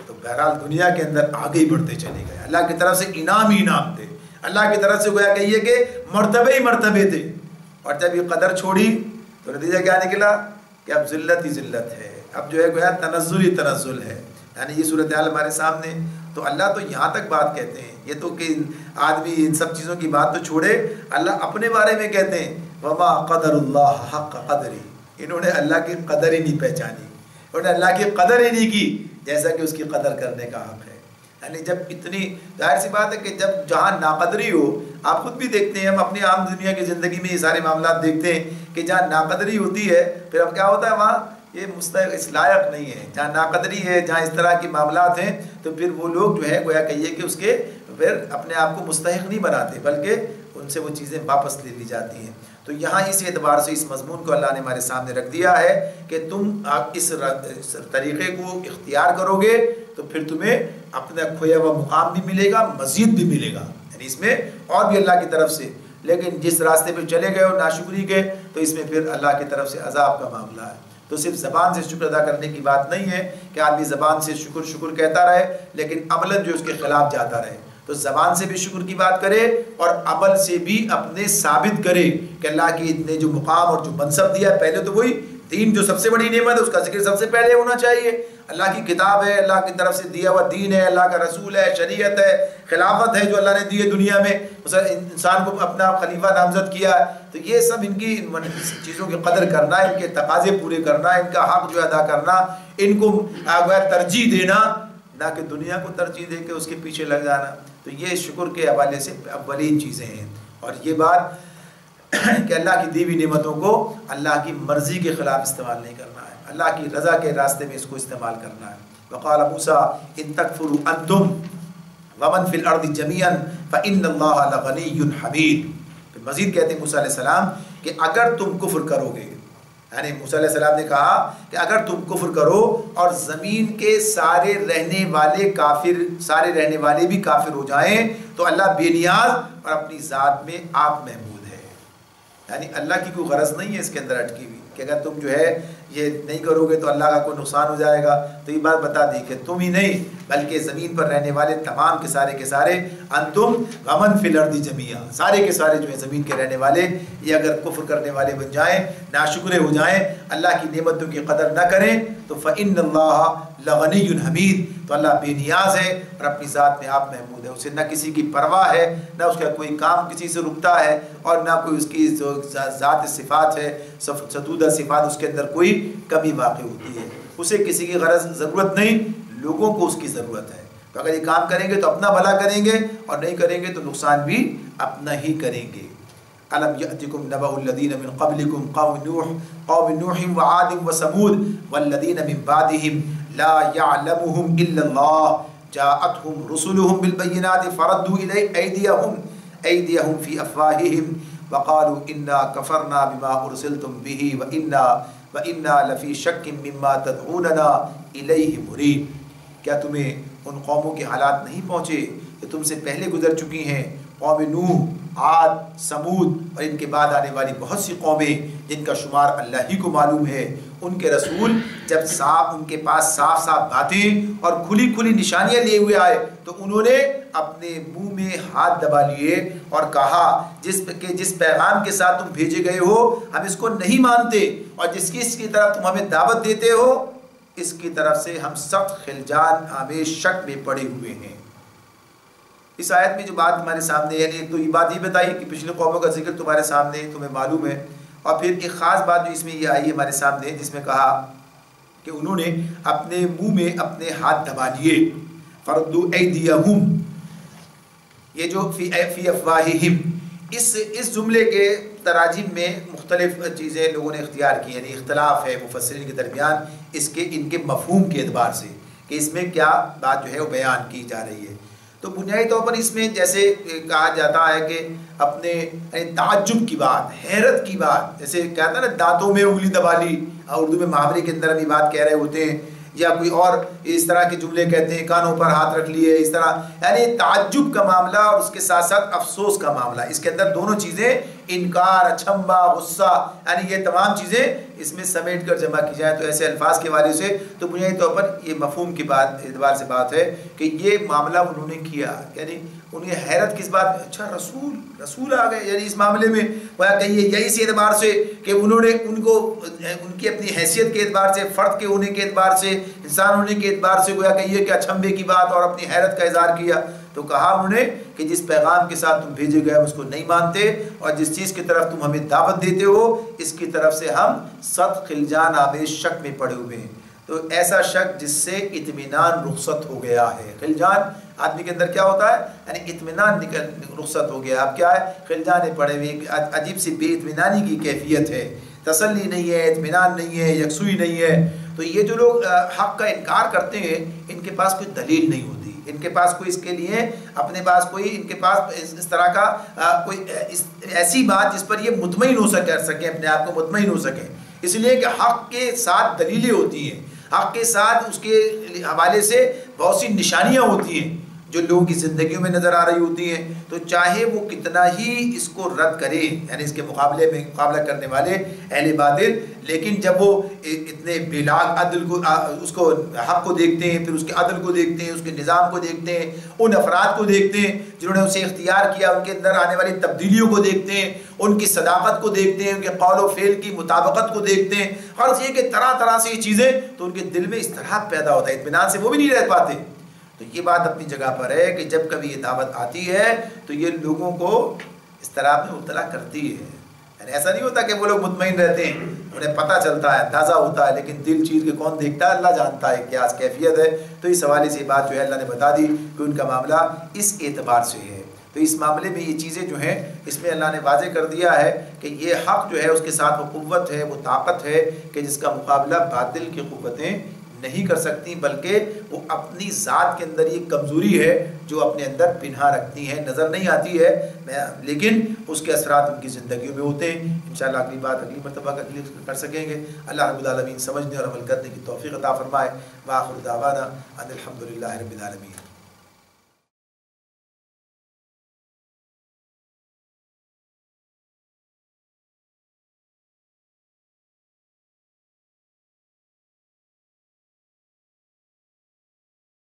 تو بہرحال دنیا کے اندر آگے ہی بڑھتے چلے گئے۔ اللہ کی طرف سے انعام ہی انعام تھے، اللہ کی طرف سے گویا کہیے کہ مرتبے ہی مرتبے تھے۔ اور جب یہ قدر چھوڑی تو نتیجہ کیا نکلا کہ اب ذلت ہی ذلت ہے، اب جو ہے گویا تنزل ہی تنزل ہے، یعنی یہ صورتحال ہمارے سامنے۔ تو اللہ تو یہاں تک بات کہتے ہیں، یہ تو کہ آدمی ان سب چیزوں کی بات تو چھوڑے، اللہ اپنے بارے میں کہتے ہیں وما قدر اللہ حق قدری، انہوں نے اللہ کی قدر ہی نہیں پہچانی، انہوں نے اللہ کی قدر ہی نہیں کی جیسا کہ اس کی قدر کرنے کا حق ہے۔ یعنی جب اتنی ظاہر سی بات ہے کہ جب جہاں ناقدری ہو، آپ خود بھی دیکھتے ہیں، ہم اپنی عام دنیا کی زندگی میں یہ سارے معاملات دیکھتے ہیں کہ جہاں ناقدری ہوتی ہے پھر اب کیا ہوتا ہے، وہاں یہ مستحق اس لائق نہیں ہے۔ جہاں ناقدری ہے، جہاں اس طرح کی معاملات ہیں، تو پھر وہ لوگ جو ہے گویا کہیے کہ اس کے پھر اپنے آپ کو مستحق نہیں بناتے، بلکہ ان سے وہ چیزیں واپس لے لی جاتی ہیں۔ تو یہاں اس اعتبار سے اس مضمون کو اللہ نے ہمارے سامنے رکھ دیا ہے کہ تم اس طریقے کو اختیار کرو گے تو پھر تمہیں اپنا کھویا ہوا مقام بھی ملے گا، مزید بھی ملے گا، یعنی اس میں اور بھی اللہ کی طرف سے۔ لیکن جس راستے پہ چلے گئے ہو ناشکری کے، تو اس میں پھر اللہ کی طرف سے عذاب کا معاملہ ہے۔ تو صرف زبان سے شکر ادا کرنے کی بات نہیں ہے کہ آدمی زبان سے شکر شکر کہتا رہے لیکن عملاً جو اس کے خلاف جاتا رہے۔ تو زبان سے بھی شکر کی بات کرے اور عمل سے بھی اپنے ثابت کرے کہ اللہ کی نے جو مقام اور جو منصب دیا، پہلے تو وہی دین جو سب سے بڑی نعمت ہے اس کا ذکر سب سے پہلے ہونا چاہیے۔ اللہ کی کتاب ہے، اللہ کی طرف سے دیا ہوا دین ہے، اللہ کا رسول ہے، شریعت ہے، خلافت ہے جو اللہ نے دی ہے دنیا میں، انسان کو اپنا خلیفہ نامزد کیا ہے۔ تو یہ سب ان کی چیزوں کی قدر کرنا، ان کے تقاضے پورے کرنا، ان کا حق جو ادا کرنا، ان کو ترجیح دینا، نہ کہ دنیا کو ترجیح دے کے اس کے پیچھے لگ جانا۔ تو یہ شکر کے حوالے سے اولین چیزیں ہیں۔ اور یہ بات کہ اللہ کی دی ہوئی نعمتوں کو اللہ کی مرضی کے خلاف استعمال نہیں کرنا ہے، اللہ کی رضا کے راستے میں اس کو استعمال کرنا ہے۔ وقال موسیٰ ان تکفروا انتم ومن فی الارض جمیعا فإن اللہ لغنی حمید۔ مزید کہتے ہیں موسیٰ علیہ السلام کہ اگر تم کفر کرو گے، یعنی موسیٰ علیہ السلام نے کہا کہ اگر تم کفر کرو اور زمین کے سارے رہنے والے بھی کافر ہو جائیں تو اللہ بے نیاز اور اپنی ذات میں آپ محمود ہے. یعنی اللہ کی کوئی غرض نہیں ہے اس کے اندر اٹکی ہوئی کہ اگر تم جو ہے یہ نہیں کرو گے تو اللہ کا کوئی نقصان ہو جائے گا. تو یہ بات بتا دی کہ تم ہی نہیں بلکہ زمین پر رہنے والے تمام کے سارے انتم ومن فی الارض جمیعا، سارے کے سارے جو ہیں زمین کے رہنے والے یہ اگر کفر کرنے والے بن جائیں، ناشکرے ہو جائیں، اللہ کی نعمتوں کی قدر نہ کریں تو فإن اللہ لغنی حمید، تو اللہ بے نیاز ہے اور اپنی ذات میں آپ محمود ہے. اسے نہ کسی کی پرواہ ہے، نہ اس کا کوئی کام کسی سے رکتا ہے، اور نہ کوئی اس کی جو ذات صفات ہے ستودہ صفات اس کے اندر کوئی کمی واقع ہوتی ہے. اسے کسی کی غرض ضرورت نہیں، لوگوں کو اس کی ضرورت ہے. تو اگر یہ کام کریں گے تو اپنا بھلا کریں گے اور نہیں کریں گے تو نقصان بھی اپنا ہی کریں گے. أَلَمْ يَأْتِكُمْ نَبَأُ الَّذِينَ مِنْ قَبْلِكُمْ قَوْمِ نُوحٍ وَعَادٍ وَثَمُودَ وَالَّذِينَ مِنْ بَعْدِهِمْ لَا يَعْلَمُهُمْ إِلَّا اللَّهُ جَاءَتْهُمْ رُسُلُهُم بِالْبَيِّنَاتِ فَرَدُّوا أَيْدِيَهُمْ فِي أَفْوَاهِهِمْ وَقَالُوا إِنَّا كَفَرْنَا بِمَا أُرْسِلْتُم بِهِ وَإِنَّا لَفِي شَكٍّ مِّمَّا تَدْعُونَنَا إِلَيْهِ مُرِيبٍ. کیا تمہیں ان قوموں کے حالات نہیں پہنچے کہ تم سے پہلے گزر چکی ہیں؟ قوم نوح، عاد، سمود اور ان کے بعد آنے والی بہت سی قومیں جن کا شمار اللہ ہی کو معلوم ہے. ان کے رسول جب ان کے پاس صاف باتیں اور کھلی کھلی نشانیاں لیے ہوئے آئے تو انہوں نے اپنے منہ میں ہاتھ دبا لیے اور کہا جس پیغام کے ساتھ تم بھیجے گئے ہو ہم اس کو نہیں مانتے، اور جس کی طرف تم ہمیں دعوت دیتے ہو اس کی طرف سے ہم سخت خلجان آمیز شک میں پڑے ہوئے ہیں. اس آیت میں جو بات ہمارے سامنے ہے، یعنی تو یہ بات یہ بتائی کہ پچھلے قوموں کا ذکر تمہارے سامنے تمہیں معلوم ہے، اور پھر ایک خاص بات جو اس میں یہ آئی ہمارے سامنے جس میں کہا کہ انہوں نے اپنے منہ میں اپنے ہاتھ دبا لیے. فردوا ایدیہم، یہ جو فی افواہہم، اس جملے کے تراجم میں مختلف چیزیں لوگوں نے اختیار کی، یعنی اختلاف ہے مفسرین کے درمیان ان کے مفہوم کے اعتبار سے کہ اس میں کیا بات جو ہے وہ بیان کی جا رہی ہے. تو بنیادی طور پر اس میں جیسے کہا جاتا ہے کہ اپنے تعجب کی بات، حیرت کی بات، جیسے کہتا ہے نا دانتوں میں انگلی دبا لی، اردو میں محاورے کے اندر ہم یہ بات کہہ رہے ہوتے ہیں، یا کوئی اور اس طرح کے جملے کہتے ہیں کانوں پر ہاتھ رکھ لیے، اس طرح یعنی تعجب کا معاملہ اور اس کے ساتھ ساتھ افسوس کا معاملہ. اس کے اندر دونوں چیزیں انکار، اچھمبا، غصہ، یعنی یہ تمام چیزیں اس میں سمیٹ کر جمع کی جائیں تو ایسے الفاظ کے حوالے سے تو بنیادی طور پر یہ مفہوم کی بات اعتبار سے بات ہے کہ یہ معاملہ انہوں نے کیا. یعنی انہیں حیرت کس بات میں، اچھا رسول آ گئے، یعنی اس معاملے میں گویا کہیے یا اس اعتبار سے کہ انہوں نے ان کی اپنی حیثیت کے اعتبار سے، فرد کے ہونے کے اعتبار سے، انسان ہونے کے اعتبار سے گویا کہیے کہ اچھمبے کی بات اور اپنی حیرت کا اظہار کیا. تو کہا انہوں نے کہ جس پیغام کے ساتھ تم بھیجے گئے اس کو نہیں مانتے، اور جس چیز کی طرف تم ہمیں دعوت دیتے ہو اس کی طرف سے ہم صد خلجان آمیز شک میں پڑے ہوئے ہیں. تو ایسا شک جس سے اطمینان رخصت ہو گیا ہے. خلجان آدمی کے اندر کیا ہوتا ہے، یعنی اطمینان رخصت ہو گیا. اب کیا ہے، خلجان پڑے ہوئے، عجیب سی بے اطمینانی کی کیفیت ہے، تسلی نہیں ہے، اطمینان نہیں ہے، یکسوئی نہیں ہے. تو یہ جو لوگ حق کا انکار کرتے ہیں ان کے پاس کوئی دلیل نہیں ہوتی، ان کے پاس کوئی اس کے لیے اپنے پاس کوئی ان کے پاس اس طرح کا کوئی ایسی بات جس پر یہ مطمئن ہو سکیں، اپنے آپ کو مطمئن ہو سکیں. اس لیے کہ حق کے ساتھ دلیلیں ہوتی ہیں، حق کے ساتھ اس کے حوالے سے بہت سی نشانیاں ہوتی ہیں جو لوگوں کی زندگیوں میں نظر آ رہی ہوتی ہیں. تو چاہے وہ کتنا ہی اس کو رد کرے، یعنی اس کے مقابلے میں مقابلہ کرنے والے اہل باطل، لیکن جب وہ اتنے بلاغ عدل کو اس کو حق کو دیکھتے ہیں، پھر اس کے عدل کو دیکھتے ہیں، اس کے نظام کو دیکھتے ہیں، ان افراد کو دیکھتے ہیں جنہوں نے اسے اختیار کیا، ان کے اندر آنے والی تبدیلیوں کو دیکھتے ہیں، ان کی صداقت کو دیکھتے ہیں، ان کے قول و فعل کی مطابقت کو دیکھتے ہیں، اور یہ کہ طرح طرح سے یہ چیزیں، تو ان کے دل میں اضطراب پیدا ہوتا ہے، اطمینان سے وہ بھی نہیں رہ پاتے. تو یہ بات اپنی جگہ پر ہے کہ جب کبھی یہ دعوت آتی ہے تو یہ لوگوں کو اضطراب میں مبتلا کرتی ہے. یعنی ایسا نہیں ہوتا کہ وہ لوگ مطمئن رہتے ہیں، انہیں پتہ چلتا ہے، اندازہ ہوتا ہے، لیکن دل چیز کے کون دیکھتا ہے، اللہ جانتا ہے کیا کیفیت ہے. تو اس حوالے سے بات جو ہے اللہ نے بتا دی کہ ان کا معاملہ اس اعتبار سے ہے. تو اس معاملے میں یہ چیزیں جو ہیں اس میں اللہ نے واضح کر دیا ہے کہ یہ حق جو ہے اس کے ساتھ وہ قوت ہے، وہ طاقت ہے کہ جس کا مقابلہ باطل کی قوتیں نہیں کر سکتی، بلکہ وہ اپنی ذات کے اندر یہ کمزوری ہے جو اپنے اندر پنہا رکھتی ہیں، نظر نہیں آتی ہے لیکن اس کے اثرات ان کی زندگیوں میں ہوتے ہیں۔ انشاءاللہ اگلی بات اگلی مرتبہ کر سکیں گے۔ اللہ رب العالمین سمجھنے اور عمل کرنے کی توفیق عطا فرمائے۔ وآخر دعوانا ان الحمدللہ رب العالمین۔